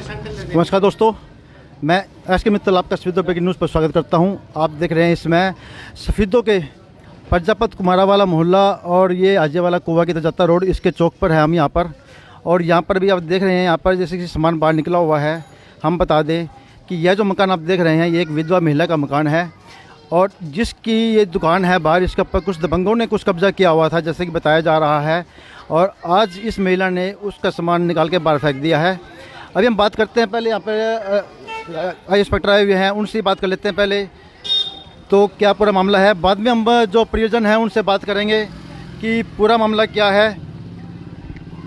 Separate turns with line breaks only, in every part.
नमस्कार दोस्तों, मैं एस के मित्तल आपका सफीदों पे की न्यूज़ पर स्वागत करता हूं। आप देख रहे हैं इसमें सफीदों के प्रजापत कुमारावाला मोहल्ला और ये आजेवाला कुआ की तजाता रोड, इसके चौक पर है हम यहाँ पर। और यहाँ पर भी आप देख रहे हैं, यहाँ पर जैसे कि सामान बाहर निकला हुआ है। हम बता दें कि यह जो मकान आप देख रहे हैं ये एक विधवा महिला का मकान है और जिसकी ये दुकान है बाहर, इसके ऊपर कुछ दबंगों ने कुछ कब्जा किया हुआ था जैसे कि बताया जा रहा है। और आज इस महिला ने उसका सामान निकाल के बाहर फेंक दिया है। अभी हम बात करते हैं, पहले यहाँ पर इंस्पेक्टर आए हुए हैं, उनसे बात कर लेते हैं पहले तो क्या पूरा मामला है। बाद में हम जो परियोजन है उनसे बात करेंगे कि पूरा मामला क्या है,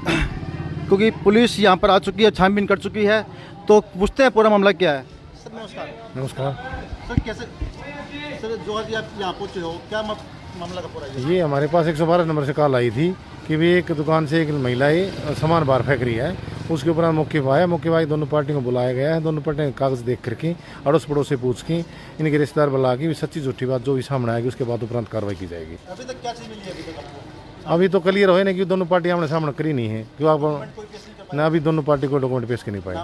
क्योंकि पुलिस यहाँ पर आ चुकी है, छानबीन कर चुकी है। तो पूछते हैं पूरा मामला क्या है। सर नमस्कार।
नमस्कार
सर, कैसे सर जो आज आप यहाँ पहुँचे हो, क्या मामला का पूरा
ये हमारे पास 112 नंबर से कॉल आई थी कि भी एक दुकान से एक महिला सामान बाहर फेंक रही है। उसके ऊपर मौके आया, मौके पर दोनों पार्टियों को बुलाया गया है। दोनों पार्टियों के कागज़ देख करके अड़ोस पड़ोस से पूछ के इनके रिश्तेदार बुला के सच्ची झूठी बात जो भी सामने आएगी उसके बाद उपरांत कार्रवाई की जाएगी।
अभी तक क्या चीज़ मिली है? अभी तक आपको
अभी तो क्लियर हो ना कि दोनों पार्टियां हमने सामने करी नहीं है, क्यों आप ना अभी दोनों पार्टी को डॉक्यूमेंट पेश कर नहीं पाई।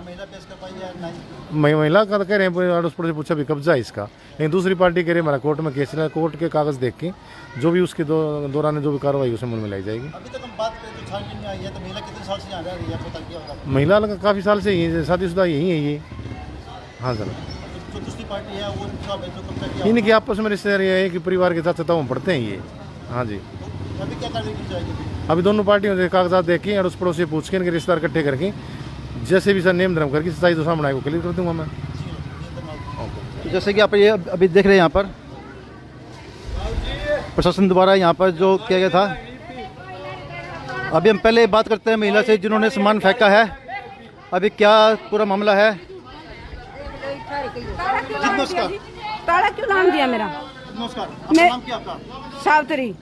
महिला का तो कह रहे हैं, अड़ोस पड़ोस से पूछा भी कब्जा है इसका, लेकिन दूसरी पार्टी कह रही है हमारा कोर्ट में केस चला, कोर्ट के कागज़ देख के जो भी उसके दौरान जो भी कार्रवाई उसमें में लाई जाएगी।
अभी तक हम बात करें तो छानबीन में आई है, तो महिला कितने साल से यहाँ रह रही है, पता क्या होगा?
महिला काफ़ी साल से ही शादीशुदा यही है ये। हाँ सर,
जो दूसरी पार्टी है वो जो कब्जा किया
इनकी आपस में रिश्तेदार ये है कि परिवार के साथ हम पढ़ते हैं ये। हाँ जी,
अभी क्या कार्रवाई की जाएगी?
अभी दोनों पार्टियों से कागजात देख के और उस पड़ोस से पूछ के इनके रिश्तेदार इकट्ठे करके जैसे भी सर नेम धर्म करके सच्चाई तो सामने आएगा क्लियर कर दूंगा मैं।
तो जैसे कि आप ये अभी देख रहे हैं, यहाँ पर प्रशासन द्वारा यहाँ पर जो किया गया था। अभी हम पहले बात करते हैं महिला से जिन्होंने सामान फेंका है। अभी क्या पूरा मामला है? नमस्कार।
ताला क्यों नाम दिया मेरा?
नमस्कार,
मैं
नाम क्या आपका?
सावित्री।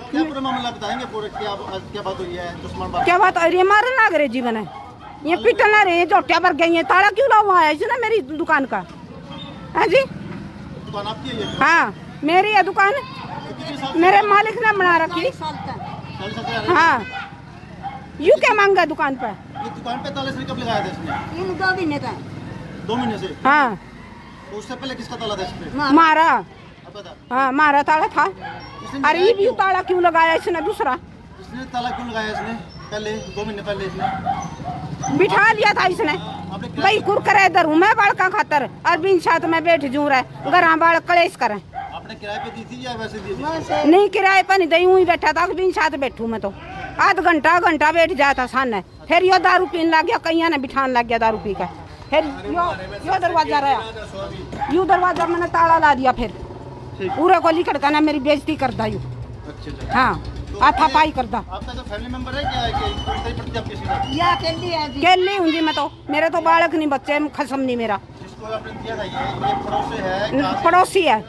क्या पूरा मामला बताएंगे? पूरा क्या बात हुई है? जो सामान
क्या बात है? ये मारन लग रहे जीवन है, ये पीटन लग रहे, जोटिया भर गई है। ताला क्यों लगा हुआ है इसने मेरी दुकान का? हाँ जी,
दुकान आपकी है ये?
हाँ मेरी है दुकान, मेरे मालिक ने बना रखी। हाँ, यू क्या मांगा दुकान पर?
ये दुकान पे ताला कब लगाया था इसने?
2 महीने का।
2 महीने से?
हाँ,
तो उससे पहले किसका ताला था इसमें?
मारा।
पता?
हाँ मारा ताला था। अरे ये भी ताला क्यों लगाया इसने दूसरा?
इसने ताला क्यों लगाया इसने? पहले 2 महीने पहले इसने
बिठा लिया था इसने। भाई कुरकरे इधर हूँ मैं बालका खातर, और बिन साथ में बैठ जू रहे घर बाल कलेश करें।
आपने किराए पे दी थी या वैसे दी थी?
नहीं किराए पर नहीं दी, यूं ही बैठा था, बिन साथ बैठू मैं तो आध घंटा बैठ जाता सामने। फिर यो दारू पीने लग गया, कईया ने बिठाने लग गया दारू पी का। फिर यो दरवाजा रहा, यू दरवाजा मैंने ताला ला दिया। फिर पूरे को लिखट का ना मेरी बेइज्जती कर दा यू। हाँ, आथा पाई कर दा।
आपका जो फैमिली मेंबर है क्या है कि कोई पड़ती आपके साथ?
या केली हूँ जी मैं तो, मेरे तो बालक नहीं, बच्चे खसम नहीं मेरा।
जिसको आपने दिया था ये पड़ोसी है?
पड़ोसी है।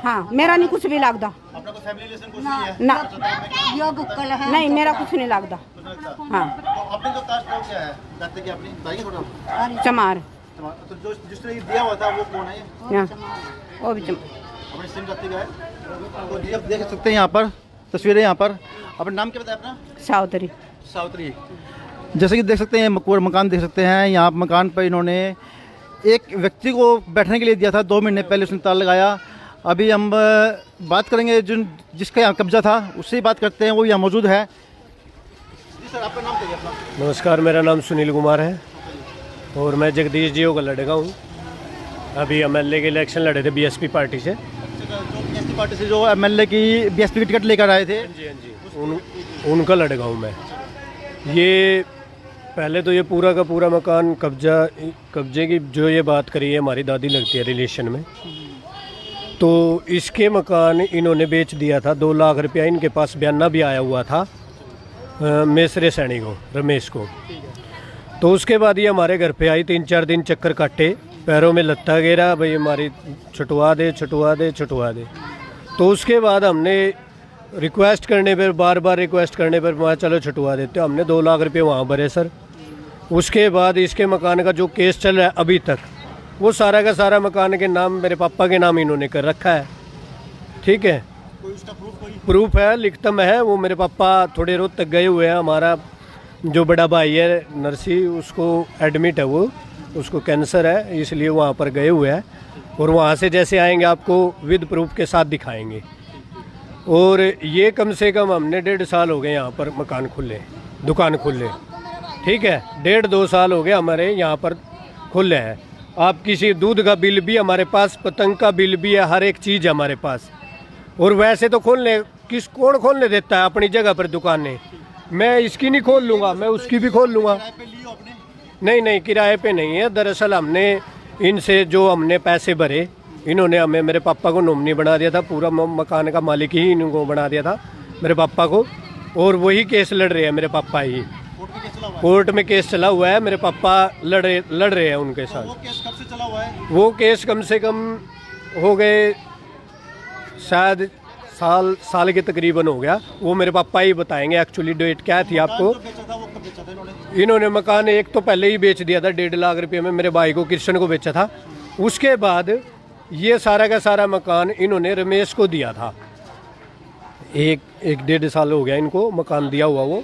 हाँ, मेरा नहीं कुछ भी लगता।
अपना कोई फैमिली रिलेशन कुछ नहीं है?
ना यो बुक्कल है नहीं, मेरा कुछ नहीं लगता। हाँ,
तो आपने जो कास्ट है वो क्या है? जाते कि अपनी बताइए थोड़ा।
चमार।
तो जो जिसने दिया हुआ था वो कौन है?
वो भी
अपने सिम जाते का है। तो जी आप देख सकते हैं यहाँ पर तस्वीरें। यहाँ पर अपना नाम क्या बताया अपना?
सावित्री।
सावित्री। जैसे कि देख सकते हैं मकान देख सकते हैं। यहाँ मकान पर इन्होंने एक व्यक्ति को बैठने के लिए दिया था, 2 महीने पहले उसने ताला लगाया। अभी हम बात करेंगे जिसका यहाँ कब्जा था, उससे ही बात करते हैं, वो यहाँ मौजूद है। जी सर, आपका नाम क्या अपना?
नमस्कार, मेरा नाम सुनील कुमार है और मैं जगदीश जी का लड़का हूँ। अभी एमएलए के इलेक्शन लड़े थे बीएसपी पार्टी से।
जो बीएसपी पार्टी से जो एमएलए की बीएसपी की टिकट लेकर आए थे?
हाँ जी, उनका लड़का हूँ मैं। ये पहले तो ये पूरा का पूरा मकान कब्जे की जो ये बात करी है हमारी दादी लगती है रिलेशन में, तो इसके मकान इन्होंने बेच दिया था। 2 लाख रुपया इनके पास बयाना भी आया हुआ था मेसरे सैनी को, रमेश को। तो उसके बाद ये हमारे घर पे आई, 3-4 दिन चक्कर काटे, पैरों में लत्ता गिरा, भाई हमारी छुटवा दे। तो उसके बाद हमने रिक्वेस्ट करने पर, बार बार रिक्वेस्ट करने पर वहाँ चलो छुटवा देते, हमने 2 लाख रुपये वहाँ भरे सर। उसके बाद इसके मकान का जो केस चल रहा है अभी तक, वो सारा का सारा मकान के नाम मेरे पापा के नाम इन्होंने कर रखा है। ठीक है,
कोई उसका प्रूफ
प्रूफ है, लिखता में है। वो मेरे पापा थोड़े रोज तक गए हुए हैं, हमारा जो बड़ा भाई है नरसी, उसको एडमिट है, वो उसको कैंसर है, इसलिए वहाँ पर गए हुए हैं। और वहाँ से जैसे आएंगे आपको विद प्रूफ के साथ दिखाएंगे। और ये कम से कम हमने 1.5 साल हो गए यहाँ पर मकान खुले, दुकान खुले, ठीक है, 1.5-2 साल हो गए हमारे यहाँ पर खुले हैं। आप किसी दूध का बिल भी हमारे पास, पतंग का बिल भी है, हर एक चीज़ है हमारे पास। और वैसे तो खोलने कौन खोलने देता है अपनी जगह पर दुकानें? मैं इसकी नहीं खोल लूँगा, मैं उसकी भी खोल लूँगा। नहीं, किराए पे नहीं है। दरअसल हमने इनसे जो हमने पैसे भरे, इन्होंने हमें, मेरे पापा को नॉमिनी बना दिया था, पूरा मकान का मालिक ही इनको बना दिया था मेरे पापा को। और वही केस लड़ रहे हैं मेरे पापा ही, कोर्ट में केस चला हुआ है, मेरे पापा लड़ रहे हैं उनके साथ।
वो केस कब से चला हुआ है?
वो केस कम से कम हो गए शायद साल के तकरीबन हो गया। वो मेरे पापा ही बताएंगे एक्चुअली डेट क्या थी आपको।
वो कब बेचा था इन्होंने?
इन्होंने मकान एक तो पहले ही बेच दिया था 1.5 लाख रुपए में, मेरे भाई को, कृष्ण को बेचा था। उसके बाद ये सारा का सारा मकान इन्होंने रमेश को दिया था। एक 1.5 साल हो गया इनको मकान दिया हुआ वो।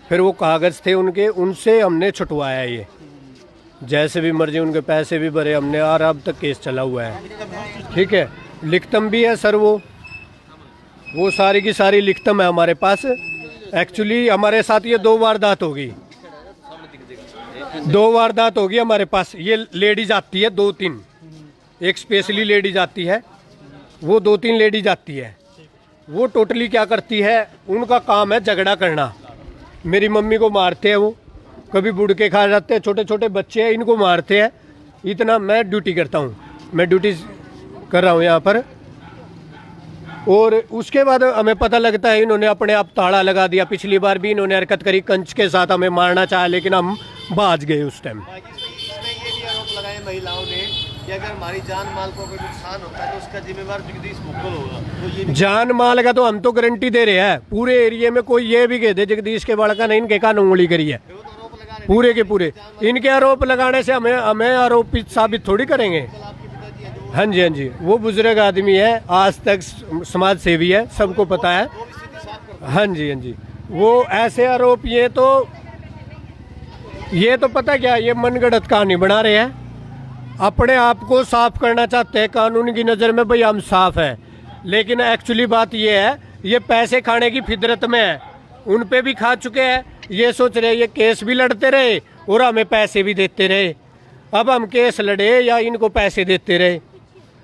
फिर वो कागज़ थे उनके, उनसे हमने छुटवाया ये, जैसे भी मर्जी उनके पैसे भी भरे हमने, और अब तक केस चला हुआ है, ठीक है। लिखतम भी है सर, वो सारी की सारी लिखतम है हमारे पास। एक्चुअली हमारे साथ ये 2 वारदात होगी, 2 वारदात होगी हमारे पास। ये लेडीज आती है 2-3, एक स्पेशली लेडीज आती है, वो 2-3 लेडीज आती है। वो टोटली क्या करती है, उनका काम है झगड़ा करना। मेरी मम्मी को मारते हैं वो, कभी बुड़के खा जाते हैं, छोटे छोटे बच्चे हैं, इनको मारते हैं। इतना मैं ड्यूटी करता हूँ, मैं ड्यूटी कर रहा हूँ यहाँ पर। और उसके बाद हमें पता लगता है इन्होंने अपने आप ताला लगा दिया। पिछली बार भी इन्होंने हरकत करी, कंच के साथ हमें मारना चाहा, लेकिन हम भाग गए उस टाइम।
इसमें ये भी आरोप लगाए महिलाओं ने कि अगर हमारी जान माल को कोई नुकसान होता है तो उसका जिम्मेवार जगदीश मुक्कल होगा। तो ये
जान माल का तो हम तो गारंटी दे रहे हैं। पूरे एरिया में कोई ये भी कह दे जगदीश के बाल का नहीं, इनके कान उंगली करी है, पूरे के पूरे। इनके आरोप लगाने से हमें आरोपित साबित थोड़ी करेंगे। हाँ जी, वो बुजुर्ग आदमी है, आज तक समाज सेवी है, सबको पता है। हाँ जी, वो ऐसे आरोप, ये तो पता क्या, ये मनगढ़ंत कहानी बना रहे हैं, अपने आप को साफ करना चाहते हैं कानून की नज़र में, भाई हम साफ है। लेकिन एक्चुअली बात ये है, ये पैसे खाने की फितरत में है, उन पे भी खा चुके हैं। ये सोच रहे ये केस भी लड़ते रहे और हमें पैसे भी देते रहे। अब हम केस लड़े या इनको पैसे देते रहे।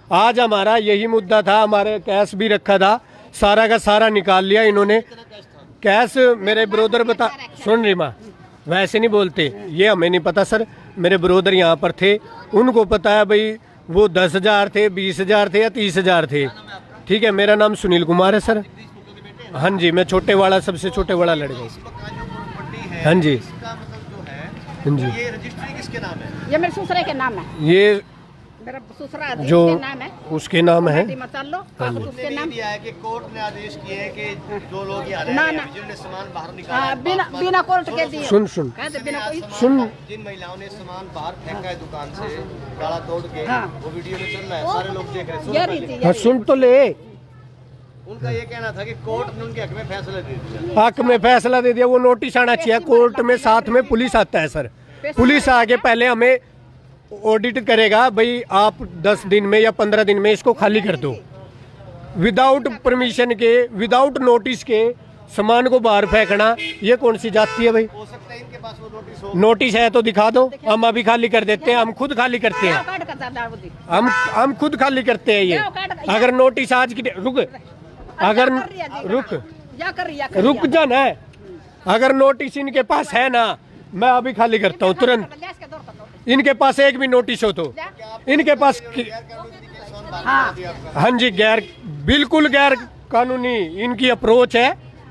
आज हमारा यही मुद्दा था, हमारे कैश भी रखा था, सारा का सारा निकाल लिया इन्होंने। कैश मेरे ब्रोदर बता, सुन रही माँ, वैसे नहीं बोलते, ये हमें नहीं पता सर। मेरे ब्रोदर यहाँ पर थे, उनको पता है भाई वो 10,000 थे, 20,000 थे या 30,000 थे, ठीक है। मेरा नाम सुनील कुमार है सर। हाँ जी, मैं छोटे वाला, सबसे छोटे वाला लड़का हूँ। हाँ जी, हाँ जी।
ये रजिस्ट्री किसके नाम है?
ये मेरे ससुरे के नाम है,
ये
मेरा ससुरा
जो
के नाम है,
उसके नाम है।
मत लो, उसके
ये
नाम।
भी है कि कोर्ट ने आदेश किए हैं कि जो लोग यहाँ रह
ना,
रहे
ना।
हैं, जिन्होंने सामान बाहर निकाला
हाँ,
है,
बिना कोर्ट के दिए।
सुन
कहते बिना कोई
सुन,
जिन महिलाओं ने सामान बाहर फेंका है दुकान से, ताला तोड़ के,
हाँ।
वो वीडियो में चल रहा है, सारे लोग देख रहे हैं। सुनो
ये
पहले।
रीति,
हाँ, सुन तो ले।
उनका ये कहना था कि कोर्ट ने उनके हक में फैसला दे दिया।
हक में फैसला दे दिया, वो नोटिस आना चाहिए कोर्ट में, साथ में पुलिस आता है सर। पुलिस आके पहले हमें ऑडिट करेगा, भाई आप 10 दिन में या 15 दिन में इसको खाली कर दो। विदाउट परमिशन के, विदाउट नोटिस के सामान को बाहर फेंकना, ये कौन सी जाती है भाई?
हो सकता है इनके पास वो नोटिस हो।
नोटिस है तो दिखा दो, हम अभी खाली कर देते हैं, हम खुद खाली करते हैं, हम खुद खाली करते हैं ये। अगर नोटिस आज की अगर रुक जाना है, अगर नोटिस इनके पास है ना, मैं अभी खाली करता हूँ तुरंत। इनके पास एक भी नोटिस हो तो इनके पास हाँ जी, बिल्कुल गैर कानूनी इनकी अप्रोच है।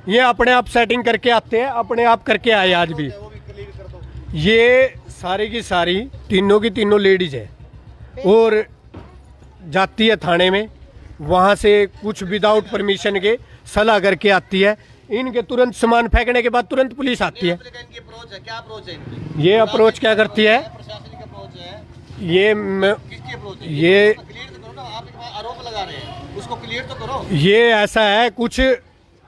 ये अपने आप सेटिंग करके आते हैं, अपने आप करके आए आज भी। ये सारी की सारी तीनों की तीनों लेडीज है और जाती है थाने में, वहाँ से कुछ विदाउट परमिशन के सलाह करके आती है। इनके तुरंत सामान फेंकने के बाद तुरंत पुलिस आती है।
इनकी अप्रोच है, क्या अप्रोच है इनकी?
ये अप्रोच क्या करती है,
प्रशासनिक अप्रोच है,
ये
किसकी अप्रोच है?
ये
क्लियर तो करो ना, आप आरोप लगा रहे हैं, उसको क्लियर तो करो।
ये ऐसा है, कुछ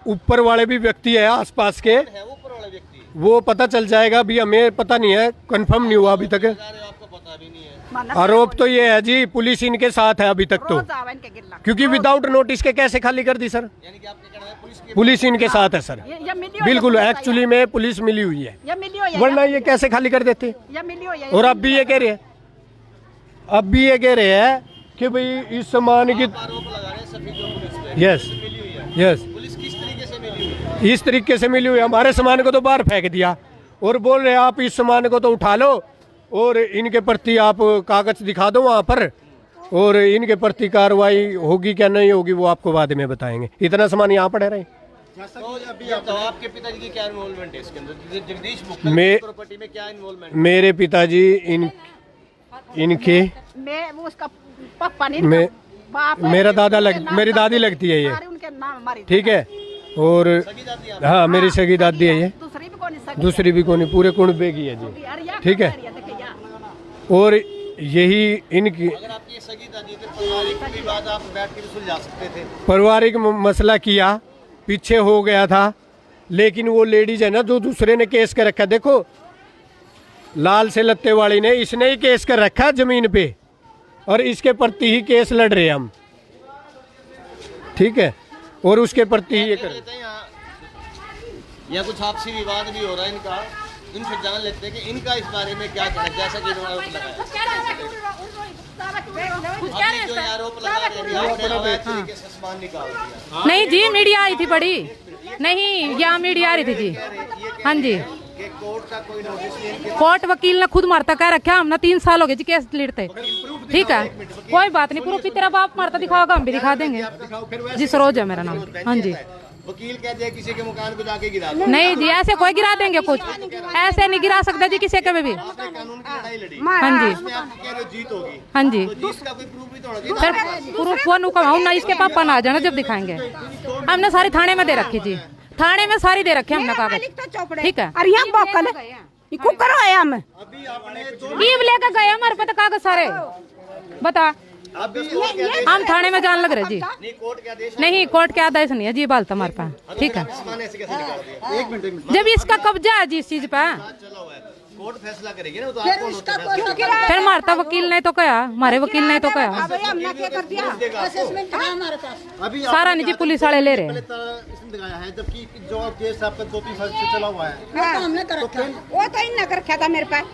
ऊपर वाले भी व्यक्ति है आसपास के,
है वो ऊपर वाले व्यक्ति,
वो पता चल जाएगा। अभी हमें पता नहीं है, कंफर्म नहीं हुआ अभी तक।
आपको पता भी नहीं है।
आरोप तो ये है जी, पुलिस इनके साथ है अभी तक तो,
रोज आवे इनके गिल्ला।
क्योंकि विदाउट नोटिस के कैसे खाली कर दी सर?
यानी कि आपके कहना है
पुलिस इनके साथ है सर,
ये मिली हो
बिल्कुल।
या
एक्चुअली में पुलिस मिली हुई है,
ये मिली हो या
वरना ये कैसे खाली कर देते?
ये मिली हो या
और अब भी ये कह रहे हैं, अब भी ये कह रहे हैं कि भाई इस सामान की
आरोप लगा रहे हैं सफीदों पुलिस पे।
यस
मिली हुई है।
यस
पुलिस किस तरीके से मिली हुई है?
इस तरीके से मिली हुई है। हमारे सामान को तो बाहर फेंक दिया और बोल रहे हैं आप इस सामान को तो उठा लो और इनके प्रति आप कागज दिखा दो वहाँ पर, और इनके प्रति कार्रवाई होगी क्या नहीं होगी वो आपको बाद में बताएंगे। इतना सामान यहाँ पड़े रहे।
तो आपके पिताजी की क्या इन्वॉल्वमेंट है इसके अंदर? जगदीश मुक्ता
मैं-
की प्रॉपर्टी में क्या इन्वॉल्वमेंट?
मेरे पिताजी इनके
मैं वो उसका पापा नहीं
मैं-
बाप है,
मेरा दादा
उनके
लग
नाम
मेरी दादी
दादी
लगती है ये,
सारे उनके नाम हमारी
ठीक है। और हाँ मेरी सगी दादी है ये,
दूसरी भी कौन सा
दूसरी भी कोई पूरे कुंबे की है जी, ठीक है। और यही इनकी
अगर आपकी ये सगी दादी थे, पारिवारिक विवाद आप बैठ के भी सुलझा सकते थे।
पारिवारिक मसला किया, पीछे हो गया था, लेकिन वो लेडीज है ना जो दूसरे ने केस कर रखा, देखो लाल से लत्ते वाली ने, इसने ही केस कर रखा जमीन पे और इसके प्रति ही केस लड़ रहे हैं हम, ठीक है। और उसके प्रति ही ये कर
लेते हैं यहाँ कुछ आपसी विवाद भी हो रहा है इनका, इनसे जान लेते हैं कि इनका इस बारे में क्या कहना है। जैसा कि इन्होंने आरोप लगाया, अभी जो ये आरोप लगा रहे हैं कि आपने अवैध तरीके से सामान निकाल दिया।
नहीं जी, मीडिया आई थी बड़ी, नहीं यहाँ मीडिया आ रही थी जी। हाँ जी,
कि कोर्ट का कोई नोटिस नहीं इनके
कोर्ट वकील ने खुद मारता कह रखा, हमने 3 साल हो गए जी केस लड़ते, ठीक है। कोई बात नहीं, प्रूफ तेरा बाप मारता दिखाओगा, हम भी दिखा देंगे जी। सरोज है मेरा नाम। हाँ जी,
वकील कह दिया किसी के मकान को जाके गिरा दो।
नहीं जी ऐसे कोई गिरा देंगे, कुछ ऐसे नहीं गिरा सकता जी किसी के में भी।
आपने कानून की लड़ाई लड़ी,
हाँ जी,
इसमें आप कह रहे हो जीत होगी,
हाँ जी।
तो जीत का कोई प्रूफ भी तो होना चाहिए।
फिर प्रूफ वो नुकाऊँ ना, इसके पापा ना आ जाना जब दिखाएंगे। हमने सारी थाने में दे रखी जी, थाने में सारी दे रखी हमने कागज, ठीक है।
और यहाँ बोकल ये कुकर आया हम
ईव लेकर गए हमारे पता कागज सारे, बता हम थाने में जान लग रहे जी।
नहीं कोर्ट के आदेश
नहीं, कोर्ट के आदेश नहीं है जी, बाल हमारे पास, ठीक है।
सामान ऐसे कैसे निकाल दिया?
एक मिनट
जब इसका कब्जा है जी इस चीज पे,
चला हुआ है, कोर्ट फैसला करेगी ना, तो आपको नोटिस फैसला
फिर मारता वकील ने तो कहा, हमारे वकील ने तो कहा,
हमने क्या कर दिया
अभी
सारा निजी पुलिस वाले ले रहे हैं।
इसमें दिखाया है, जबकि जो केस आपका 2-3 साल से चला हुआ है।
वो तो इन कर रखा था मेरे पास,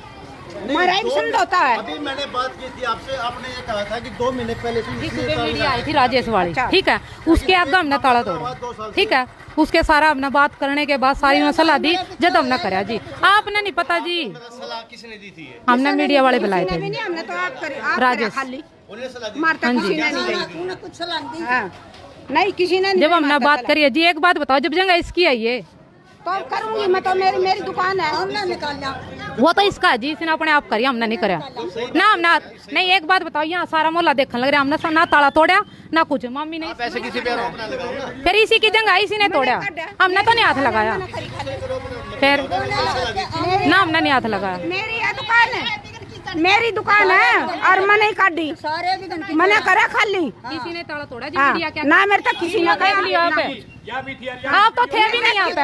हमारा ही समझौता है।
अभी मैंने बात की थी आपसे, आपने ये कहा था कि 2 महीने पहले से
जिस पे मीडिया आई थी राजेश वाली, ठीक है, उसके आगे हमने ताला तोड़ा, ठीक है। उसके सारा हमने बात करने के बाद सारी उन्हें सलाह दी, जब हमने कराया जी। आपने नहीं पता जी,
सलाह किसने दी थी?
हमने मीडिया वाले बुलाए थे
नहीं हमने तो आप करी, आप
राजेश।
खाली
उन्हें सलाह दी?
मारता
हाँ
किसी
जी।
ने नहीं, हाँ नहीं किसी ने नहीं
जब हमने
मारता
बात
सलाह।
करी है जी, एक बात बताओ, जब जगह इसकी है ये
तो करूंगी मैं, तो मेरी दुकान है, हमने निकालना।
वो तो इसका है जी, इसने अपने आप करी, हमने नहीं कराया ना। हमने नहीं, एक बात बताओ, यहाँ सारा मोहल्ला देखने लग रहा है, हमने ना ताला तोड़ा ना कुछ, मम्मी ने
ऐसे किसी पे आरोप ना लगाओ ना।
फिर इसी की जगह इसी ने तोड़ा, हमने तो नहीं हाथ लगाया, फिर ना हमने नहीं हाथ लगाया।
मेरी ये दुकान है, मेरी दुकान है और मैंने ही काट दी, मैंने करा खाली।
किसी ने ताला तोड़ा जी,
हाँ,
मीडिया क्या
ना मेरे तक किसी ने कहा
यहाँ पे आप तो थे भी नहीं यहाँ पे,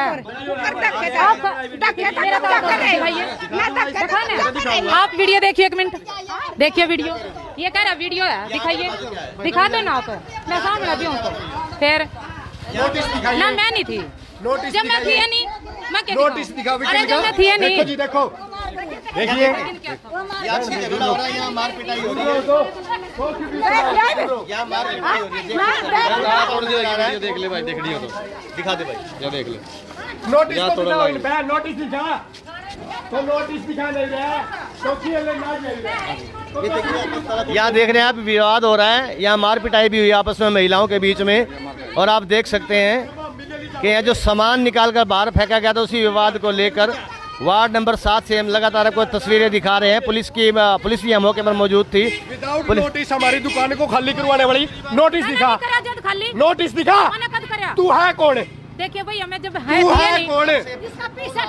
आप वीडियो देखिए, 1 मिनट देखिए वीडियो, ये कह रहा वीडियो है, दिखाइए, दिखा दो ना आप, मैं सामने भी हूँ तो फिर ना मैं नहीं थी, जब मैं थी नहीं, मैं क्या
नोटिस दिखा,
अरे जब मैं थी नहीं,
जी देखो, देखिए
यहाँ से झगड़ा हो रहा है, यहाँ मार पिटाई हो रही है, यहाँ मार पिटाई हो रही है। देख ले भाई, देखनी हो तो दिखा दे भाई, या देख ले।
नोटिस तो दिखाओ इन पे, नोटिस दिखा, तो नोटिस दिखा नहीं रहा, तो क्यों ना
यहाँ देख रहे हैं आप, विवाद हो रहा है, यहाँ मार पिटाई भी हुई आपस में महिलाओं के बीच में, और आप देख सकते हैं कि यहाँ जो सामान निकाल कर बाहर फेंका गया था, उसी विवाद को लेकर वार्ड नंबर 7 से हम लगातार आपको तस्वीरें दिखा रहे हैं। पुलिस भी यहाँ मौके पर मौजूद थी।
विदाउट नोटिस हमारी दुकान को खाली करवाने वाली, नोटिस दिखा,
खाली
नोटिस दिखा,
मैंने कद कराया,
तू है कौन?
देखिए भाई, हमें जब है
तू
थे
है
नहीं,
कौन?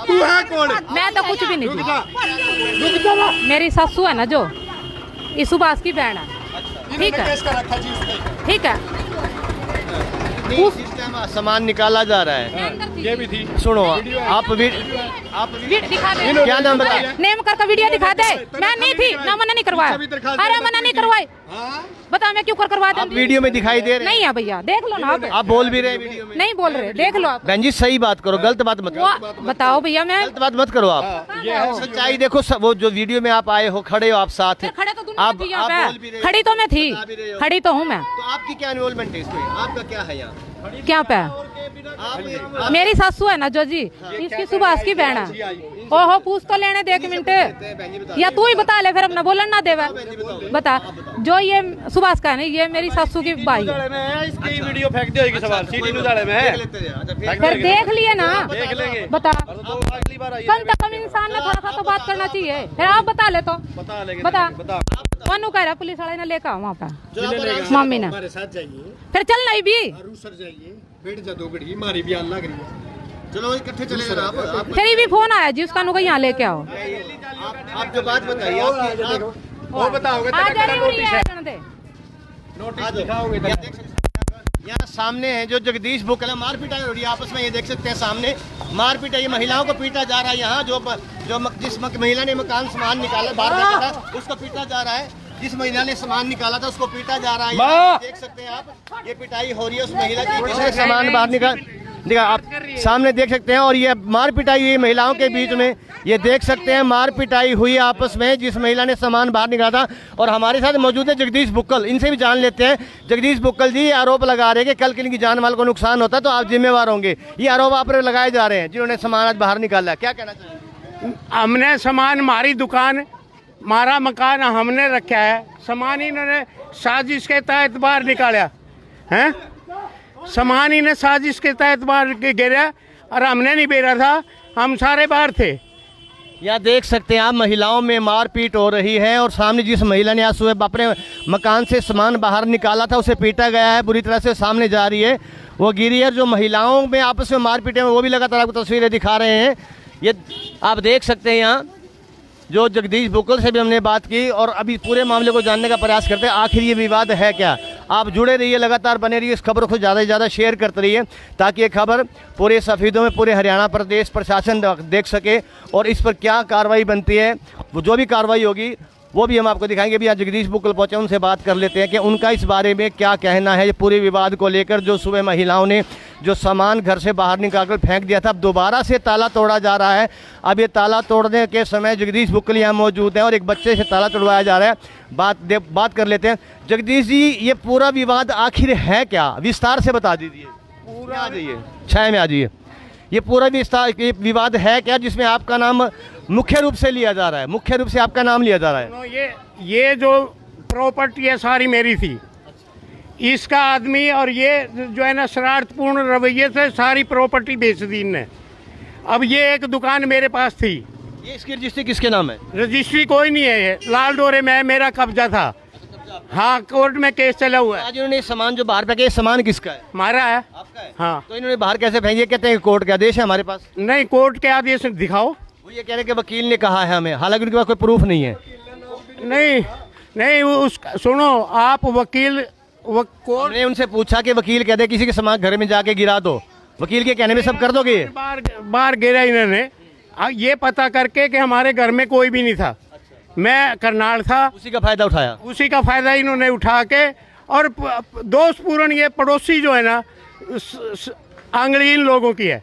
तू है कौन?
मैं तो कुछ भी नहीं
रुक जा,
थी,
रुक जा,
मेरी सासू है ना जो इस सुभाष की बहन है, ठीक है,
केस कर रखा जी इसने।
ठीक है। पूछ
सामान निकाला जा रहा है।
ये भी थी।
सुनो आप
दिखा दे,
क्या नाम बता?
नेम करके वीडियो दिखा दे। मैं नहीं थी ना, मना नहीं करवाया। अरे मना नहीं करवाई, बता मैं क्यों करवा
आप
दूं?
वीडियो में दिखाई दे रहे
नहीं है भैया, देख लो ना
आप बोल भी रहे हैं वीडियो में।
नहीं बोल रहे, देख लो आप।
बहन जी सही बात करो, गलत बात मत करो।
वो बताओ भैया, मैं
गलत बात मत करो आप। सच्चाई देखो, वो जो वीडियो में आप आए हो, खड़े हो आप साथ,
खड़े तो दुनिया
आप
थी यहाँ
बोल भी
पे,
रहे हो,
खड़ी तो मैं थी,
बता भी रहे हो।
खड़ी तो हूँ मैं।
तो आपकी क्या इन्वॉल्वमेंट है इसमें? आपका क्या है यहाँ?
क्या पे
आप
मेरी सासू है ना जो जी, इसकी सुभाष की बहन है। ओहो पूछ तो लेने दे 1 मिनट, या तू ही बता ले, फिर अपना बोलन ना देवे। बता, जो ये सुभाष का है ना, ये मेरी सासू की भाई है।
इसकी वीडियो फेंक दी होगी सवाल सीटी न्यूज़ वाले में है।
फिर देख लिए ना,
देख लेंगे।
बता।
अगली बार आइए।
कम से कम इंसान ने थोड़ा सा तो बात करना चाहिए। फिर आप बता ले तो
बता लेंगे।
बता। मनु कह रहा पुलिस वाले ने लेकर वहाँ पे मम्मी ने,
हमारे साथ जाइए,
फिर चलना ही भी।
सर जाइए, बैठ जा 2 घड़ी, हमारी भी अल्लाह करी है।
चलो इकट्ठे चले जाना आप।
फिर भी फोन आया जी उसका, नुका यहाँ लेके आओ।
आप जो बात बताइए,
वो बताओगे
आ जा रही है, दे।
नोटिस दिखाओगे।
यहाँ सामने है जो जगदीश बुकल, मारपीट हो रही है आपस में, ये देख सकते हैं सामने मारपीट है। ये महिलाओं को पीटा जा रहा है यहाँ, जिस महिला ने मकान सामान निकाला बाहर रखा था उसको पीटा जा रहा है। जिस महिला ने सामान निकाला था उसको पीटा जा रहा है। यहाँ देख सकते हैं आप, ये पिटाई हो रही है उस महिला की जिसने सामान बाहर निकाला, आप सामने देख सकते हैं। और ये मार पिटाई हुई महिलाओं के बीच में, ये देख सकते हैं मार पिटाई हुई आपस में जिस महिला ने सामान बाहर निकाला था। और हमारे साथ मौजूद है जगदीश बुक्कल, इनसे भी जान लेते हैं। जगदीश बुक्कल जी आरोप लगा रहे हैं कि कल किसी की जान माल को नुकसान होता तो आप जिम्मेवार होंगे, ये आरोप आप पर लगाए जा रहे हैं जिन्होंने सामान आज बाहर निकाला। क्या कहना चाहिए?
हमने सामान, हमारी दुकान, हमारा मकान हमने रखा है, सामान इन्होंने साजिश के तहत बाहर निकाला है। सामान इन्हें साजिश के तहत बाहर गिरा और हमने नहीं बेरा था, हम सारे बाहर थे।
यहाँ देख सकते हैं आप महिलाओं में मारपीट हो रही है और सामने जिस महिला ने आज सुबह अपने मकान से सामान बाहर निकाला था उसे पीटा गया है, बुरी तरह से सामने जा रही है, वो गिरी है। जो महिलाओं में आपस में मारपीट है वो भी लगातार आपको तस्वीरें दिखा रहे हैं। ये आप देख सकते हैं यहाँ जो जगदीश बुक्कल से भी हमने बात की और अभी पूरे मामले को जानने का प्रयास करते हैं आखिर ये विवाद है क्या। आप जुड़े रहिए, लगातार बने रहिए, इस खबर को ज़्यादा से ज़्यादा शेयर करते रहिए ताकि ये खबर पूरे सफ़ीदों में, पूरे हरियाणा प्रदेश प्रशासन देख सके और इस पर क्या कार्रवाई बनती है, वो जो भी कार्रवाई होगी वो भी हम आपको दिखाएंगे। भी आज जगदीश बुक्कल पहुंचे, उनसे बात कर लेते हैं कि उनका इस बारे में क्या कहना है, ये पूरे विवाद को लेकर। जो सुबह महिलाओं ने जो सामान घर से बाहर निकालकर फेंक दिया था, अब दोबारा से ताला तोड़ा जा रहा है। अब ये ताला तोड़ने के समय जगदीश बुक्कल यहाँ मौजूद हैं और एक बच्चे से ताला तोड़वाया जा रहा है। बात कर लेते हैं। जगदीश जी, ये पूरा विवाद आखिर है क्या, विस्तार से बता दीजिए। पूरा आ जाइए, छाया में आ जाइए। ये पूरा विवाद है क्या जिसमें आपका नाम मुख्य रूप से लिया जा रहा है? मुख्य रूप से आपका नाम लिया जा रहा है।
ये जो प्रॉपर्टी है सारी मेरी थी, इसका आदमी, और ये जो है ना शरारतपूर्ण रवैये से सारी प्रॉपर्टी बेच दी इनने। अब ये एक दुकान मेरे पास थी,
ये इसकी रजिस्ट्री किसके नाम है?
रजिस्ट्री कोई नहीं है, ये लाल डोरे में मेरा कब्जा था। हाँ, कोर्ट में केस चला हुआ है।
आज इन्होंने सामान जो बाहर फेंके, सामान किसका है?
हमारा है।
आपका है?
हाँ।
तो इन्होंने बाहर कैसे फेंके? कहते हैं कोर्ट का आदेश है हमारे पास।
नहीं, कोर्ट के आदेश दिखाओ।
वो ये कह रहे हैं कि वकील ने कहा है हमें, हालांकि उनके पास कोई प्रूफ नहीं है।
नहीं सुनो, आप वकील कोर्ट
हमने उनसे पूछा कि वकील कहते किसी के सामान घर में जाके गिरा दो, वकील के कहने में सब कर दोगे?
बाहर गिरा इन्होंने, ये पता करके कि हमारे घर में कोई भी नहीं था, मैं करनाल था,
उसी का फायदा उठाया।
उसी का फायदा इन्होंने उठा के, और दोषपूर्ण ये पड़ोसी जो है ना, आंगली इन लोगों की है।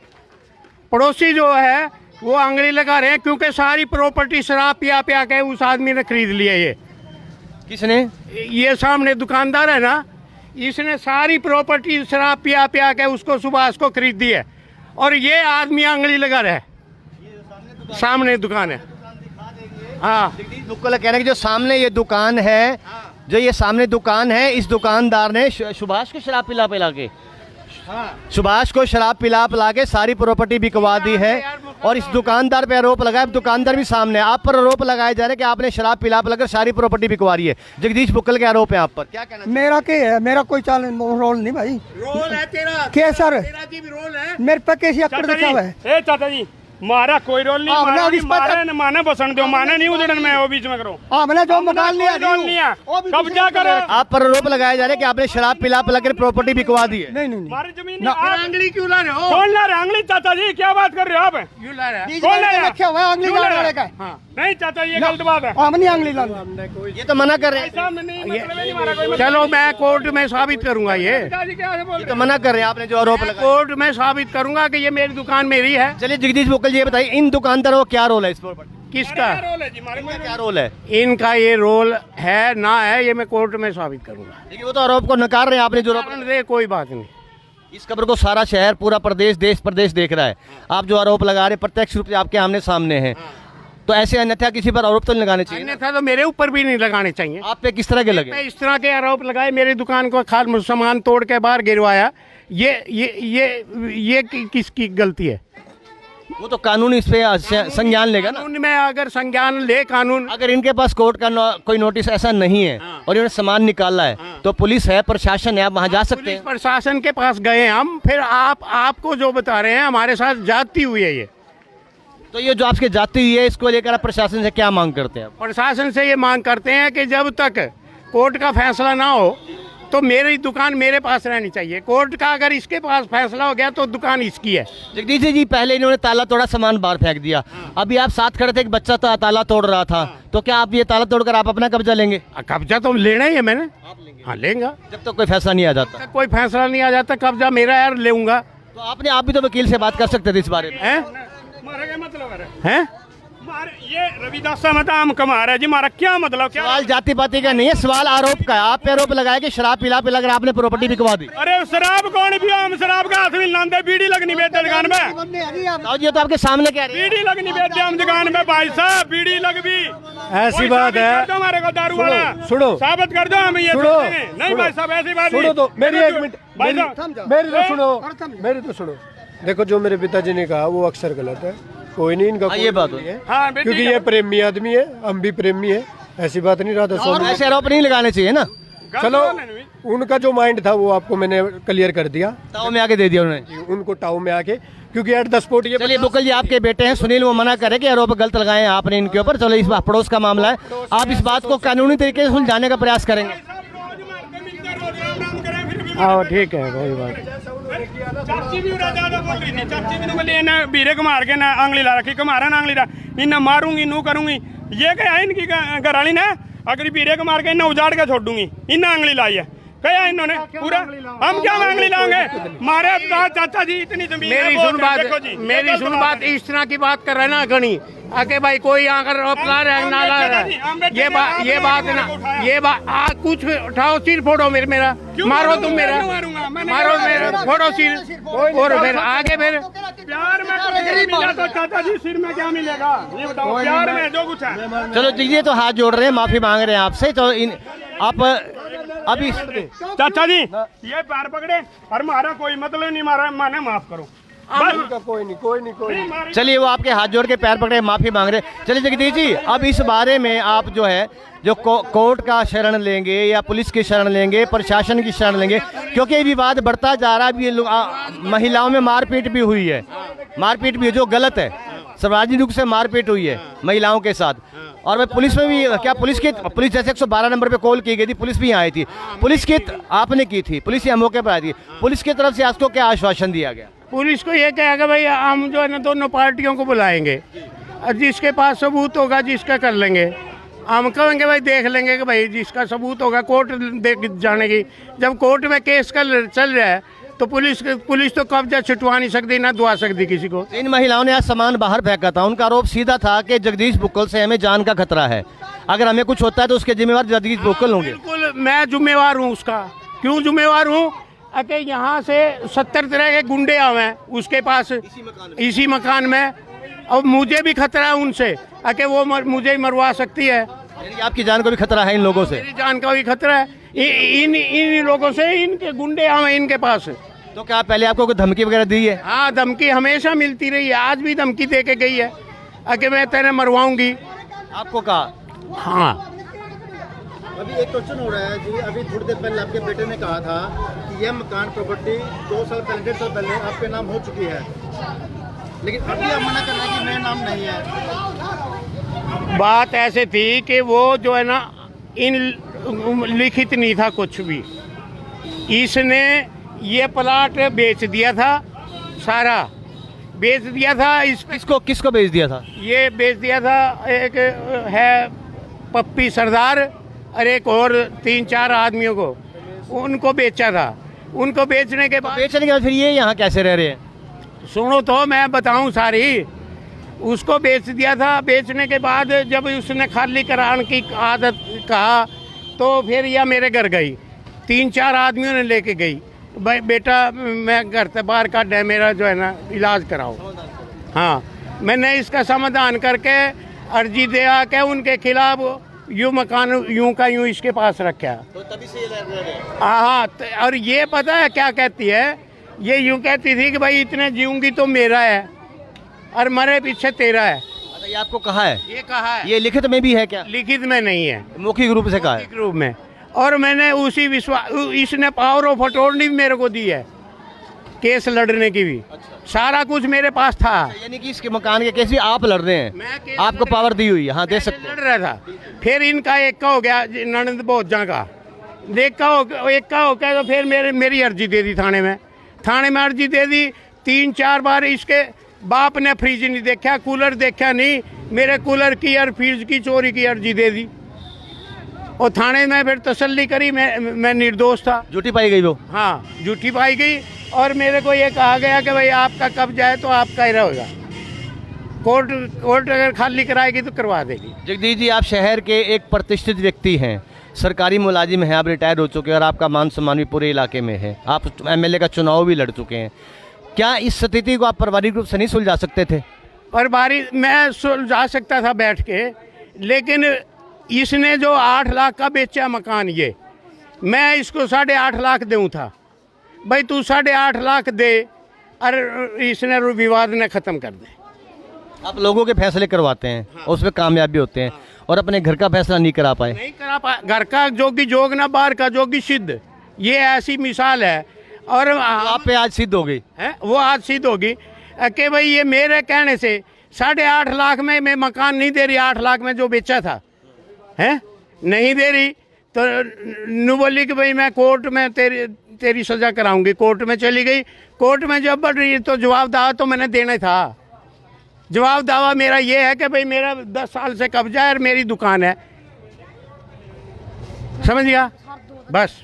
पड़ोसी जो है वो आंगली लगा रहे हैं क्योंकि सारी प्रॉपर्टी शराब पिया पिया के उस आदमी ने खरीद लिया। ये
किसने?
ये सामने दुकानदार है ना, इसने सारी प्रॉपर्टी शराब पिया पिया के उसको सुभाष को खरीद दी है और ये आदमी आंगली लगा रहा है। सामने दुकान है। हाँ,
जगदीश बुक्कल कह रहे हैं कि जो सामने ये दुकान है, जो ये सामने दुकान है, इस दुकानदार ने सुभाष को शराब पिला के, सुभाष को शराब पिला के सारी प्रॉपर्टी बिकवा दी है और इस दुकानदार पे आरोप लगाया। दुकानदार भी सामने, आप पर आरोप लगाए जा रहे हैं कि आपने शराब पिलाकर सारी प्रॉपर्टी बिकवा रही है। जगदीश बुक्कल के आरोप है आप पर, क्या कहना?
मेरा क्या है, मेरा कोई रोल नहीं भाई।
रोल है तेरा
क्या सर?
तेरा जी भी रोल है।
मेरे पे कैसी अकड़ दिखा हुआ है?
चाचा जी,
मारा कोई रोल नहीं, मारा ने माने बसन दो, माने नहीं उधड़न में वो बीच में करो।
हमने जो मकान लिया
कब्जा करो।
आप पर आरोप लगाया जा रहा है कि आपने शराब पिला कर प्रॉपर्टी बिकवा दी है।
नहीं
हमारी जमीन
आंगली क्यों ला रहे हो?
कौन ला रहा है? आंगली चाचा जी क्या बात कर रहे हो आप?
क्यों ला रहा है?
कौन ला रहा है?
रखे हुए आंगली
क्यों ला
लाने
रहा
वाले
है?
का
नहीं चाचा ये गलत बात है।
हम नहीं आंगली लाने।
ये तो मना कर रहे हैं,
सामने नहीं मतलब नहीं मारा कोई।
चलो मैं कोर्ट में साबित करूंगा ये
ये तो मना कर रहे हैं आपने जो आरोप लगाया।
कोर्ट में साबित करूंगा कि ये मेरी दुकान मेरी है।
चलिए जगदीश बुक्कल जी ये बताइए, इन दुकानदारों का क्या रोल है इस प्रॉपर्टी?
किसका
रोल है जी? हमारे में
क्या रोल है?
इनका ये रोल है ना है, ये मैं कोर्ट में साबित करूंगा।
देखिए वो तो आरोप को नकार रहे हैं, आपने जो आरोप
कारण दे कोई बात नहीं।
इस खबर को सारा शहर, पूरा प्रदेश, देश प्रदेश देख रहा है। आप जो आरोप लगा रहे हैं प्रत्यक्ष रूप से आपके आमने सामने हैं, तो ऐसे अन्यथा किसी पर आरोप तो नहीं लगाने चाहिए ना?
अन्यथा तो मेरे ऊपर भी नहीं लगाने चाहिए।
आप पे किस तरह के लगे?
मैं इस तरह के आरोप लगाए, मेरी दुकान को खाल सामान तोड़ के बाहर गिरवाया, ये किसकी गलती है?
वो तो कानून इस पे संज्ञान लेगा ना।
कानून में अगर संज्ञान ले कानून,
अगर इनके पास कोर्ट का कोई नोटिस ऐसा नहीं है और इन्होंने सामान निकाला है तो पुलिस है, प्रशासन है, आप वहाँ जा सकते
पुलिस
हैं।
प्रशासन के पास गए हम, फिर आपको जो बता रहे हैं हमारे साथ जाती हुई है ये।
तो ये जो आपके जाती हुई है, इसको लेकर आप प्रशासन से क्या मांग करते हैं?
प्रशासन से ये मांग करते हैं कि जब तक कोर्ट का फैसला ना हो तो मेरी दुकान मेरे पास रहनी चाहिए। कोर्ट का अगर इसके पास फैसला हो गया तो दुकान इसकी है।
जगदीश जी पहले इन्होंने ताला तोड़ा, सामान बाहर फेंक दिया, अभी आप साथ खड़े थे, एक बच्चा ताला तोड़ रहा था, तो क्या आप ये ताला तोड़कर आप अपना कब्जा लेंगे?
कब्जा तो लेना ही है मैंने। हाँ लेंगा,
जब तक कोई फैसला नहीं आ जाता।
कोई फैसला नहीं आ जाता, कब्जा मेरा यार लेऊंगा।
तो आपने, आप भी तो वकील से बात कर सकते थे इस बारे में।
मारा क्या मतलब है?
हैं?
ये रविदास मत आम कमा रहा है जी, मारा क्या मतलब? क्या
सवाल जाति पाति का नहीं है, सवाल आरोप का है। आप पे आरोप लगाया कि शराब पिला कर आपने प्रॉपर्टी बिकवा दी।
अरे शराब कौन भी? हम शराब का हाथ में लाते, बीड़ी लगनी बेचते दुकान में।
ये तो आपके सामने कह रहे हैं।
बीड़ी लगनी बेचते हम दुकान में भाई साहब, बीड़ी लग भी।
ऐसी बात है,
हमारे को दारू वाला
सुनो,
साबित कर दो, हम ये नहीं भाई साहब ऐसी बात
सुनो तो मेरी एक मिनट,
भाई
मेरी तो सुनो। देखो जो मेरे पिताजी ने कहा वो अक्सर गलत है, कोई नहीं इनका
ये बात है,
क्योंकि ये प्रेमी आदमी है, हम भी प्रेमी है, ऐसी बात नहीं। राधा स्वामी
ऐसे आरोप नहीं लगाने चाहिए ना।
चलो उनका जो माइंड था वो आपको मैंने क्लियर कर दिया,
टाऊ में आके दे दिया उन्होंने,
उनको टाऊ में आके, क्योंकि 8-10 फुट ये।
चलिए बुक्कल जी आपके बेटे हैं सुनील, वो मना करे कि आरोप गलत लगाए हैं आपने इनके ऊपर। चलो इस बात पड़ोस का मामला है, आप इस बात को कानूनी तरीके से सुलझाने का प्रयास करेंगे।
हाँ ठीक है, कोई बात।
चाची भी ज्यादा बोल रही थी, चाची भी बोले ना बीरे को मार के ना आंगली ला रखी, कमारा ना आंगली ला, इन्हें मारूंगी नू करूंगी। ये क्या है इनकी घरवाली ने? अगर बीरे को मार के इन्हें उजाड़ के छोड़ दूंगी, इन्हें आंगली लाई है क्या इन्होंने पूरा? हम क्या आंगली लाओगे? मारे चाचा जी इतनी जमीन।
मेरी सुन बात, इस तरह की बात कर रहे ना गणी आके भाई कोई आकर ला रहा है ना ला रहा है, ये बात ना, ये बात कुछ उठाओ, सिर फोड़ो मेरा, मारो तुम मेरा, मारो मेरा, फोड़ो सिर, और फिर आगे फिर
प्यार में मिला तो चाचा जी सिर में क्या मिलेगा ये बताओ? प्यार में जो कुछ है।
चलो जी तो हाथ जोड़ रहे हैं, माफी मांग रहे हैं आपसे। तो आप अभी
चाचा जी ये पैर पकड़े और मारा, कोई मतलब नहीं, मारा माने माफ करो।
कोई नहीं।
चलिए वो आपके हाथ जोड़ के पैर पकड़े माफी मांग रहे। चलिए जगदीश जी अब इस बारे में आप जो है जो कोर्ट का शरण लेंगे या पुलिस की शरण लेंगे, प्रशासन की शरण लेंगे, क्योंकि ये विवाद बढ़ता जा रहा है। ये महिलाओं में मारपीट भी हुई है, मारपीट भी जो गलत है, सार्वजनिक रूप से मारपीट हुई है महिलाओं के साथ। और मैं पुलिस में भी, क्या पुलिस जैसे 112 नंबर पे कॉल की गई थी, पुलिस भी आई थी, पुलिस की आपने की थी, पुलिस यहाँ मौके पर आई थी, पुलिस की तरफ से आपको क्या आश्वासन दिया गया?
पुलिस को ये कहेगा भाई हम जो है ना दोनों पार्टियों को बुलाएंगे, जिसके पास सबूत होगा जिसका कर लेंगे, हम कहेंगे भाई देख लेंगे कि भाई जिसका सबूत होगा कोर्ट देख जाने की। जब कोर्ट में केस चल रहा है तो पुलिस तो कब्जा छुटवा नहीं सकती, ना दुआ सकती किसी को।
इन महिलाओं ने आज सामान बाहर फेंका था, उनका आरोप सीधा था कि जगदीश बुक्कल से हमें जान का खतरा है, अगर हमें कुछ होता है तो उसके जिम्मेवार जगदीश बुक्कल होंगे।
बिल्कुल मैं जिम्मेवार हूँ उसका। क्यों जिम्मेवार हूँ? अके यहाँ से 70 तरह के गुंडे आवे हैं उसके पास इसी मकान में, और मुझे भी खतरा है उनसे, अके वो मुझे ही मरवा सकती है।
आपकी जान को भी खतरा है इन लोगों से?
मेरी जान का भी खतरा है इन लोगों से, इनके गुंडे आवे इनके पास।
तो क्या पहले आपको कोई धमकी वगैरह दी है?
हाँ धमकी हमेशा मिलती रही है, आज भी धमकी दे के गई है अके मैं तेरे मरवाऊंगी।
आपको कहा?
हाँ।
अभी एक क्वेश्चन हो रहा है जी, अभी थोड़ी देर पहले आपके बेटे ने कहा था कि यह मकान प्रॉपर्टी 2 साल पहले 1.5 साल पहले आपके नाम हो चुकी है, लेकिन अभी आप मना कर रहे हैं कि मेरा नाम नहीं है।
बात ऐसे थी कि वो जो है ना इन लिखित नहीं था कुछ भी। इसने ये प्लाट बेच दिया था, सारा बेच दिया था।
किसको बेच दिया था?
ये बेच दिया था एक है पप्पी सरदार और एक और 3-4 आदमियों को, उनको बेचा था। उनको बेचने के बाद
फिर ये यहाँ कैसे रह रहे हैं?
सुनो तो मैं बताऊं सारी। उसको बेच दिया था। बेचने के बाद जब उसने खाली कराने की आदत कहा तो फिर यह मेरे घर गई, 3-4 आदमियों ने लेके गई, भाई बेटा मैं घर से बाहर काट है, मेरा जो है ना इलाज कराओ। हाँ, मैंने इसका समाधान करके अर्जी दिया कि उनके खिलाफ यूँ मकान यूँ का यूँ इसके पास रखा।
तो तभी से ये लग रहे हैं।
हाँ, और ये पता है क्या कहती है? ये यूँ कहती थी कि भाई इतने जीऊंगी तो मेरा है और मरे पीछे तेरा है।
ये आपको कहा है?
ये कहा है।
ये लिखित में भी है क्या?
लिखित में नहीं है,
मौखिक रूप से कहा है।
मौखिक रूप में। और मैंने उसी विश्वास, इसने पावर ऑफ अटॉर्नी भी मेरे को दी है, केस लड़ने की भी। सारा कुछ मेरे पास था।
यानी कि इसके मकान के केस भी आप लड़ रहे हैं? आपको पावर दी हुई है? हाँ, दे सकते हैं।
लड़ रहा था। फिर इनका एक का हो गया ननंद भोजा का, एक का हो गया तो फिर मेरी अर्जी दे दी थाने में अर्जी दे दी। 3-4 बार इसके बाप ने फ्रिज नहीं देखा, कूलर देखा नहीं, मेरे कूलर की और फ्रिज की चोरी की अर्जी दे दी। और थाने में फिर तसल्ली करी, मैं निर्दोष था।
झूठी पाई गई वो?
हाँ, झूठी पाई गई। और मेरे को ये कहा गया कि भाई आपका कब्जा है तो आपका ही रहेगा, कोर्ट अगर खाली कराएगी तो करवा देगी।
जगदीश जी, आप शहर के एक प्रतिष्ठित व्यक्ति हैं, सरकारी मुलाजिम हैं, आप रिटायर हो चुके हैं और आपका मान सम्मान भी पूरे इलाके में है। आप एमएलए का चुनाव भी लड़ चुके हैं। क्या इस स्थिति को आप पारिवारिक रूप से नहीं सुलझा सकते थे?
पारिवारिक मैं सुलझा सकता था बैठ के, लेकिन इसने जो 8 लाख का बेचा मकान, ये मैं इसको 8.5 लाख दूँ था। भाई तू 8.5 लाख दे और इसने विवाद ने ख़त्म कर दे।
आप लोगों के फैसले करवाते हैं। हाँ। उसमें कामयाब भी होते हैं। हाँ। और अपने घर का फैसला नहीं करा पाए।
घर का जोगी जोग ना, बाहर का जोगी सिद्ध, ये ऐसी मिसाल है। और
आप पे आज सिद्ध हो गई
है, वो आज सिद्ध होगी कि भाई ये मेरे कहने से 8.5 लाख में मैं मकान नहीं दे रही, 8 लाख में जो बेचा था है नहीं दे रही। तो नू बोली कि भाई मैं कोर्ट में तेरी सजा कराऊंगी। कोर्ट में चली गई। कोर्ट में जब बढ़ रही तो जवाब दावा तो मैंने देना था। जवाब दावा मेरा ये है कि भाई मेरा 10 साल से कब्जा है और मेरी दुकान है, समझ गया? बस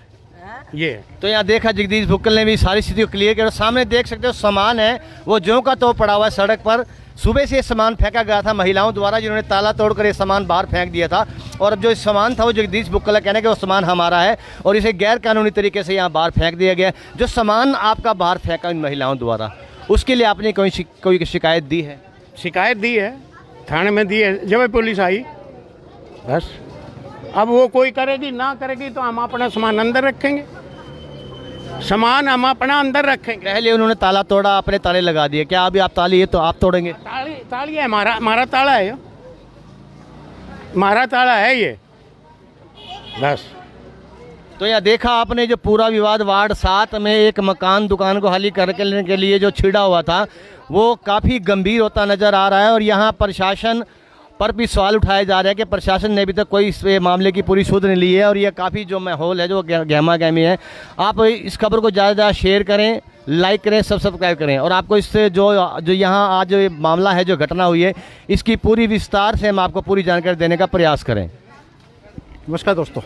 ये।
तो यहाँ देखा जगदीश भुक्कल ने भी सारी स्थिति को क्लियर किया। सामने देख सकते हो सामान है वो ज्यों का तो पड़ा हुआ है सड़क पर। सुबह से ये सामान फेंका गया था महिलाओं द्वारा, जिन्होंने ताला तोड़कर ये सामान बाहर फेंक दिया था। और अब जो सामान था वो जगदीश भुक्कल का कहना है कि वो सामान हमारा है और इसे गैर कानूनी तरीके से यहाँ बाहर फेंक दिया गया। जो सामान आपका बाहर फेंका इन महिलाओं द्वारा, उसके लिए आपने कोई शिकायत दी है?
शिकायत दी है, थाने में दी है, जब पुलिस आई। बस अब वो कोई करेगी ना करेगी तो हम अपना सामान अंदर रखेंगे, सामान हम अपना अंदर रखेंगे।
पहले उन्होंने ताला तोड़ा, अपने ताले लगा दिए, क्या अभी आप ताली है तो आप तोड़ेंगे?
ताली है, हमारा ताला है, हमारा ताला है ये। बस
तो यह देखा आपने जो पूरा विवाद वार्ड 7 में एक मकान दुकान को खाली करने के लिए जो छिड़ा हुआ था वो काफ़ी गंभीर होता नज़र आ रहा है। और यहाँ प्रशासन पर भी सवाल उठाए जा रहे हैं कि प्रशासन ने अभी तक कोई इस मामले की पूरी सुध नहीं ली है। और यह काफ़ी जो माहौल है जो गहमा गहमी है। आप इस खबर को ज़्यादा से ज़्यादा शेयर करें, लाइक करें, सब्सक्राइब करें। और आपको इससे जो यहाँ आज जो मामला है, जो घटना हुई है, इसकी पूरी विस्तार से हम आपको पूरी जानकारी देने का प्रयास करें।
नमस्कार दोस्तों।